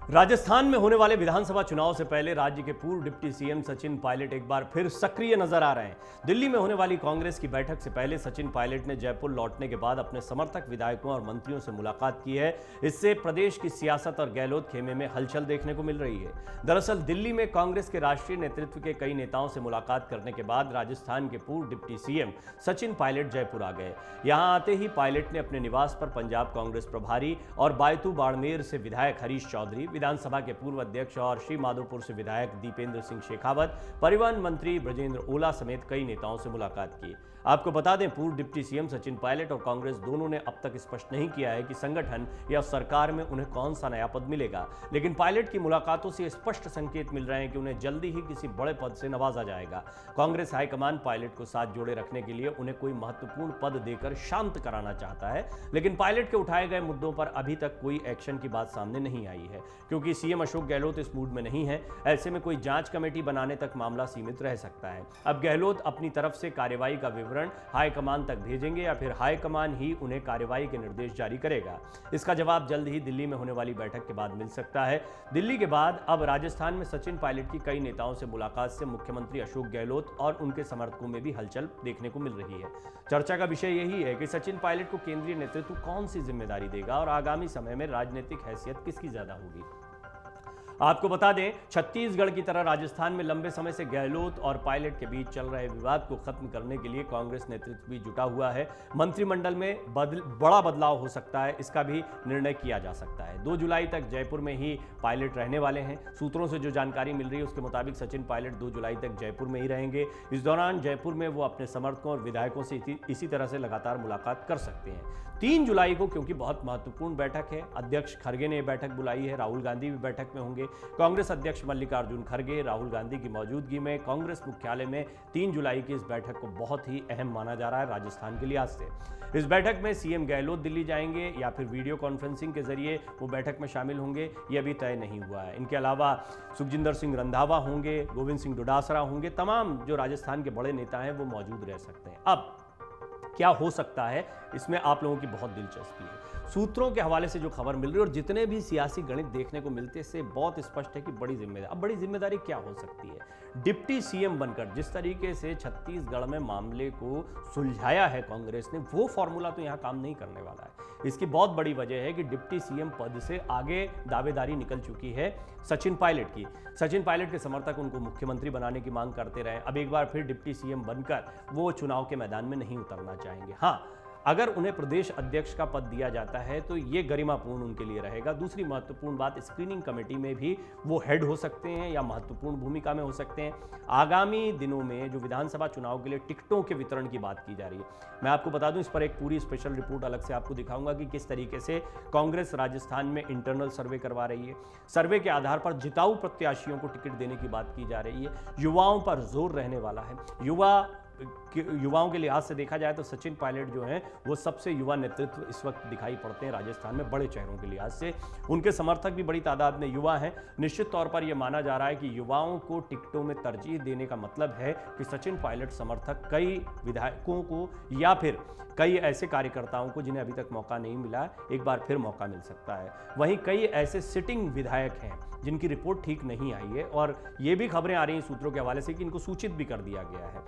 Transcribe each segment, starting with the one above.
राजस्थान में होने वाले विधानसभा चुनाव से पहले राज्य के पूर्व डिप्टी सीएम सचिन पायलट एक बार फिर सक्रिय नजर आ रहे हैं। दिल्ली में होने वाली कांग्रेस की बैठक से पहले सचिन पायलट ने जयपुर लौटने के बाद अपने समर्थक विधायकों और मंत्रियों से मुलाकात की है। इससे प्रदेश की सियासत और गहलोत खेमे में हलचल देखने को मिल रही है। दरअसल दिल्ली में कांग्रेस के राष्ट्रीय नेतृत्व के कई नेताओं से मुलाकात करने के बाद राजस्थान के पूर्व डिप्टी सीएम सचिन पायलट जयपुर आ गए। यहां आते ही पायलट ने अपने निवास पर पंजाब कांग्रेस प्रभारी और बायतू बाड़मेर से विधायक हरीश चौधरी, विधानसभा के पूर्व अध्यक्ष और श्री माधोपुर से विधायक दीपेंद्र सिंह शेखावत, परिवहन मंत्री ब्रजेंद्र ओला समेत कई नेताओं से मुलाकात की। आपको बता दें, पूर्व डिप्टी सीएम सचिन पायलट और कांग्रेस दोनों ने अब तक स्पष्ट नहीं किया है कि संगठन या सरकार में उन्हें कौन सा नया पद मिलेगा, लेकिन पायलट की मुलाकातों से स्पष्ट संकेत मिल रहे हैं कि उन्हें जल्दी ही किसी बड़े पद से नवाजा जाएगा। कांग्रेस हाईकमान पायलट को साथ जोड़े रखने के लिए उन्हें कोई महत्वपूर्ण पद देकर शांत कराना चाहता है, लेकिन पायलट के उठाए गए मुद्दों पर अभी तक कोई एक्शन की बात सामने नहीं आई है, क्योंकि सीएम अशोक गहलोत इस मूड में नहीं है। ऐसे में कोई जांच कमेटी बनाने तक मामला सीमित रह सकता है। अब गहलोत अपनी तरफ से कार्रवाई का विवरण हाईकमान तक भेजेंगे या फिर हाईकमान ही उन्हें कार्रवाई के निर्देश जारी करेगा, इसका जवाब जल्द ही दिल्ली में होने वाली बैठक के बाद मिल सकता है। दिल्ली के बाद अब राजस्थान में सचिन पायलट की कई नेताओं से मुलाकात से मुख्यमंत्री अशोक गहलोत और उनके समर्थकों में भी हलचल देखने को मिल रही है। चर्चा का विषय यही है कि सचिन पायलट को केंद्रीय नेतृत्व कौन सी जिम्मेदारी देगा और आगामी समय में राजनीतिक हैसियत किसकी ज्यादा होगी। आपको बता दें, छत्तीसगढ़ की तरह राजस्थान में लंबे समय से गहलोत और पायलट के बीच चल रहे विवाद को खत्म करने के लिए कांग्रेस नेतृत्व भी जुटा हुआ है। मंत्रिमंडल में बड़ा बदलाव हो सकता है, इसका भी निर्णय किया जा सकता है। 2 जुलाई तक जयपुर में ही पायलट रहने वाले हैं। सूत्रों से जो जानकारी मिल रही है उसके मुताबिक सचिन पायलट 2 जुलाई तक जयपुर में ही रहेंगे। इस दौरान जयपुर में वो अपने समर्थकों और विधायकों से इसी तरह से लगातार मुलाकात कर सकते हैं। 3 जुलाई को, क्योंकि बहुत महत्वपूर्ण बैठक है, अध्यक्ष खरगे ने बैठक बुलाई है, राहुल गांधी भी बैठक में होंगे। कांग्रेस अध्यक्ष मल्लिकार्जुन खरगे राहुल गांधी की मौजूदगी में कांग्रेस मुख्यालय में 3 जुलाई की इस बैठक को बहुत ही अहम माना जा रहा है राजस्थान के लिहाज से। इस बैठक में सीएम गहलोत दिल्ली जाएंगे या फिर वीडियो कॉन्फ्रेंसिंग के जरिए वो बैठक में शामिल होंगे, ये अभी तय नहीं हुआ है। इनके अलावा सुखजिंदर सिंह रंधावा होंगे, गोविंद सिंह डोटासरा होंगे, तमाम जो राजस्थान के बड़े नेता हैं वो मौजूद रह सकते हैं। अब क्या हो सकता है, इसमें आप लोगों की बहुत दिलचस्पी है। सूत्रों के हवाले से जो खबर मिल रही है और जितने भी सियासी गणित देखने को मिलते हैं, इससे बहुत स्पष्ट है कि बड़ी जिम्मेदारी, अब बड़ी जिम्मेदारी क्या हो सकती है। डिप्टी सीएम बनकर जिस तरीके से छत्तीसगढ़ में मामले को सुलझाया है कांग्रेस ने, वो फॉर्मूला तो यहां काम नहीं करने वाला है। इसकी बहुत बड़ी वजह है कि डिप्टी सीएम पद से आगे दावेदारी निकल चुकी है सचिन पायलट की। सचिन पायलट के समर्थक उनको मुख्यमंत्री बनाने की मांग करते रहे। अब एक बार फिर डिप्टी सीएम बनकर वो चुनाव के मैदान में नहीं उतरना चाहेंगे। हाँ, अगर उन्हें प्रदेश अध्यक्ष का पद दिया जाता है तो ये गरिमापूर्ण उनके लिए रहेगा। दूसरी महत्वपूर्ण बात, स्क्रीनिंग कमेटी में भी वो हेड हो सकते हैं या महत्वपूर्ण भूमिका में हो सकते हैं। आगामी दिनों में जो विधानसभा चुनाव के लिए टिकटों के वितरण की बात की जा रही है, मैं आपको बता दूं, इस पर एक पूरी स्पेशल रिपोर्ट अलग से आपको दिखाऊंगा कि किस तरीके से कांग्रेस राजस्थान में इंटरनल सर्वे करवा रही है। सर्वे के आधार पर जिताऊ प्रत्याशियों को टिकट देने की बात की जा रही है। युवाओं पर जोर रहने वाला है। युवाओं के लिहाज से देखा जाए तो सचिन पायलट जो हैं वो सबसे युवा नेतृत्व इस वक्त दिखाई पड़ते हैं राजस्थान में, बड़े चेहरों के लिहाज से। उनके समर्थक भी बड़ी तादाद में युवा हैं। निश्चित तौर पर यह माना जा रहा है कि युवाओं को टिकटों में तरजीह देने का मतलब है कि सचिन पायलट समर्थक कई विधायकों को या फिर कई ऐसे कार्यकर्ताओं को जिन्हें अभी तक मौका नहीं मिला, एक बार फिर मौका मिल सकता है। वहीं कई ऐसे सिटिंग विधायक हैं जिनकी रिपोर्ट ठीक नहीं आई है और ये भी खबरें आ रही हैं सूत्रों के हवाले से कि इनको सूचित भी कर दिया गया है।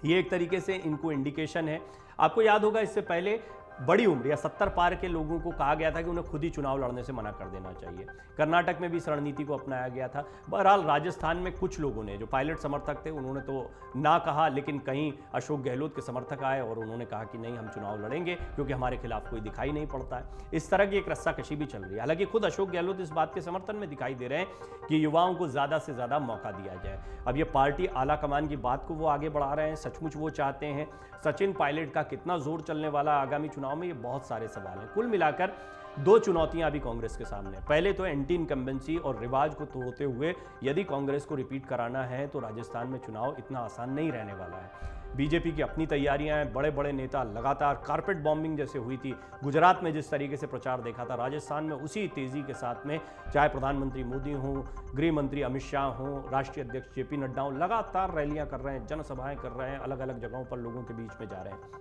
ये एक तरीके से इनको इंडिकेशन है। आपको याद होगा, इससे पहले बड़ी उम्र या 70 पार के लोगों को कहा गया था कि उन्हें खुद ही चुनाव लड़ने से मना कर देना चाहिए। कर्नाटक में भी इस रणनीति को अपनाया गया था। बहरहाल राजस्थान में कुछ लोगों ने, जो पायलट समर्थक थे, उन्होंने तो ना कहा, लेकिन कहीं अशोक गहलोत के समर्थक आए और उन्होंने कहा कि नहीं, हम चुनाव लड़ेंगे क्योंकि हमारे खिलाफ कोई दिखाई नहीं पड़ता है। इस तरह की एक रस्साकशी भी चल रही है। हालांकि खुद अशोक गहलोत इस बात के समर्थन में दिखाई दे रहे हैं कि युवाओं को ज्यादा से ज्यादा मौका दिया जाए। अब ये पार्टी आला कमान की बात को वो आगे बढ़ा रहे हैं, सचमुच वो चाहते हैं। सचिन पायलट का कितना जोर चलने वाला आगामी चुनाव में, ये बहुत सारे सवाल हैं। कुल मिलाकर 2 चुनौतियां अभी कांग्रेस के सामने। पहले तो एंटी इनकम्बेंसी और रिवाज को तोड़ते हुए यदि कांग्रेस को रिपीट कराना है तो राजस्थान में चुनाव इतना आसान नहीं रहने वाला है। बीजेपी की अपनी तैयारियां हैं। बड़े बड़े नेता लगातार कार्पेट बॉम्बिंग जैसे हुई थी गुजरात में, जिस तरीके से प्रचार देखा था, राजस्थान में उसी तेजी के साथ में, चाहे प्रधानमंत्री मोदी हों, गृह मंत्री अमित शाह हों, राष्ट्रीय अध्यक्ष जेपी नड्डा हों, लगातार रैलियां कर रहे हैं, जनसभाएं कर रहे हैं, अलग अलग जगहों पर लोगों के बीच में जा रहे हैं।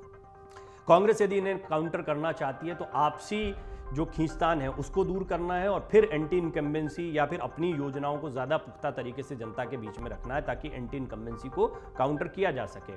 कांग्रेस यदि इन्हें काउंटर करना चाहती है तो आपसी जो खींचतान है उसको दूर करना है और फिर एंटी इनकम्बेंसी या फिर अपनी योजनाओं को ज़्यादा पुख्ता तरीके से जनता के बीच में रखना है ताकि एंटी इनकम्बेंसी को काउंटर किया जा सके।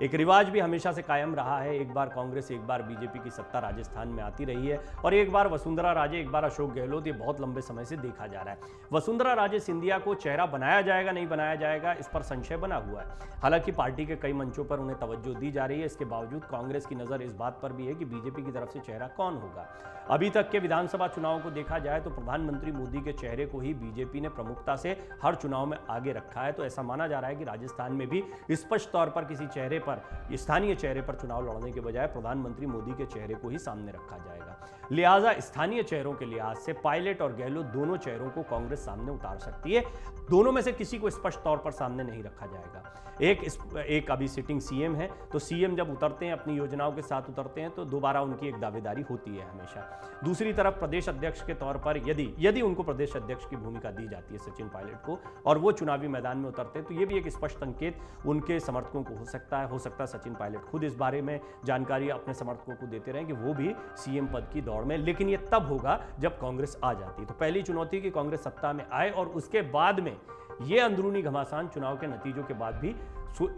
एक रिवाज भी हमेशा से कायम रहा है, एक बार कांग्रेस एक बार बीजेपी की सत्ता राजस्थान में आती रही है और एक बार वसुंधरा राजे एक बार अशोक गहलोत, ये बहुत लंबे समय से देखा जा रहा है। वसुंधरा राजे सिंधिया को चेहरा बनाया जाएगा नहीं बनाया जाएगा, इस पर संशय बना हुआ है। हालांकि पार्टी के कई मंचों पर उन्हें तवज्जो दी जा रही है, इसके बावजूद कांग्रेस की नजर इस बात पर भी है कि बीजेपी की तरफ से चेहरा कौन होगा। अभी तक के विधानसभा चुनाव को देखा जाए तो प्रधानमंत्री मोदी के चेहरे को ही बीजेपी ने प्रमुखता से हर चुनाव में आगे रखा है, तो ऐसा माना जा रहा है कि राजस्थान में भी स्पष्ट तौर पर किसी चेहरे पर, स्थानीय चेहरे पर चुनाव लड़ने के बजाय प्रधानमंत्री मोदी के चेहरे को ही सामने रखा जाएगा। लिहाजा स्थानीय चेहरों के लिहाज से पायलट और गहलोत दोनों चेहरों को कांग्रेस सामने उतार सकती है। दोनों में से किसी को स्पष्ट तौर पर सामने नहीं रखा जाएगा। एक अभी सिटिंग सीएम है, तो सीएम जब उतरते हैं अपनी योजनाओं के साथ उतरते हैं तो दोबारा उनकी एक दावेदारी होती है हमेशा। दूसरी तरफ प्रदेश अध्यक्ष के तौर पर यदि उनको प्रदेश अध्यक्ष की भूमिका दी जाती है सचिन पायलट को और वो चुनावी मैदान में उतरते हैं तो ये भी एक स्पष्ट संकेत उनके समर्थकों को हो सकता है सचिन पायलट खुद इस बारे में जानकारी अपने समर्थकों को देते रहे कि वो भी सीएम पद की दौड़ में, लेकिन ये तब होगा जब कांग्रेस आ जाती है। तो पहली चुनौती की कांग्रेस सत्ता में आए और उसके बाद में ये अंदरूनी घमासान चुनाव के नतीजों के बाद भी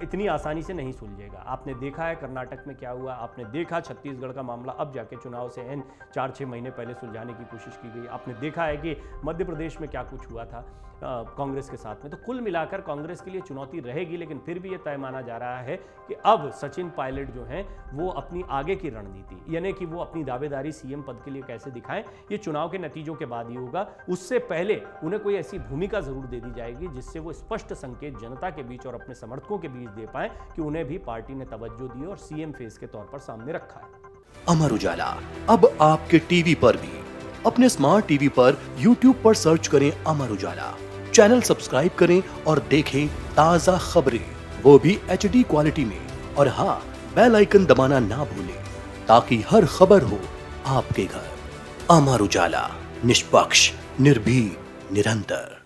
इतनी आसानी से नहीं सुलझेगा। आपने देखा है कर्नाटक में क्या हुआ, आपने देखा छत्तीसगढ़ का मामला अब जाके चुनाव से 4-6 महीने पहले सुलझाने की कोशिश की गई। आपने देखा है कि मध्य प्रदेश में क्या कुछ हुआ था कांग्रेस के साथ में। तो कुल मिलाकर कांग्रेस के लिए चुनौती रहेगी, लेकिन फिर भी ये तय माना जा रहा है कि अब सचिन पायलट जो हैं वो अपनी आगे की रणनीति, यानी कि वो अपनी दावेदारी सीएम पद के लिए कैसे दिखाएं, ये चुनाव के नतीजों के बाद ही होगा। उससे पहले उन्हें कोई ऐसी भूमिका जरूर दे दी जाएगी जिससे वो स्पष्ट संकेत जनता के बीच और अपने समर्थकों के बीच दे पाए कि उन्हें भी पार्टी ने तवज्जो दी और सीएम फेस के तौर पर सामने रखा है। अमर उजाला अब आपके टीवी पर भी। अपने स्मार्ट टीवी पर यूट्यूब पर सर्च करें अमर उजाला, चैनल सब्सक्राइब करें और देखें ताजा खबरें, वो भी HD क्वालिटी में। और हाँ, बेल आइकन दबाना ना भूलें ताकि हर खबर हो आपके घर। अमर उजाला, निष्पक्ष, निर्भीक, निरंतर।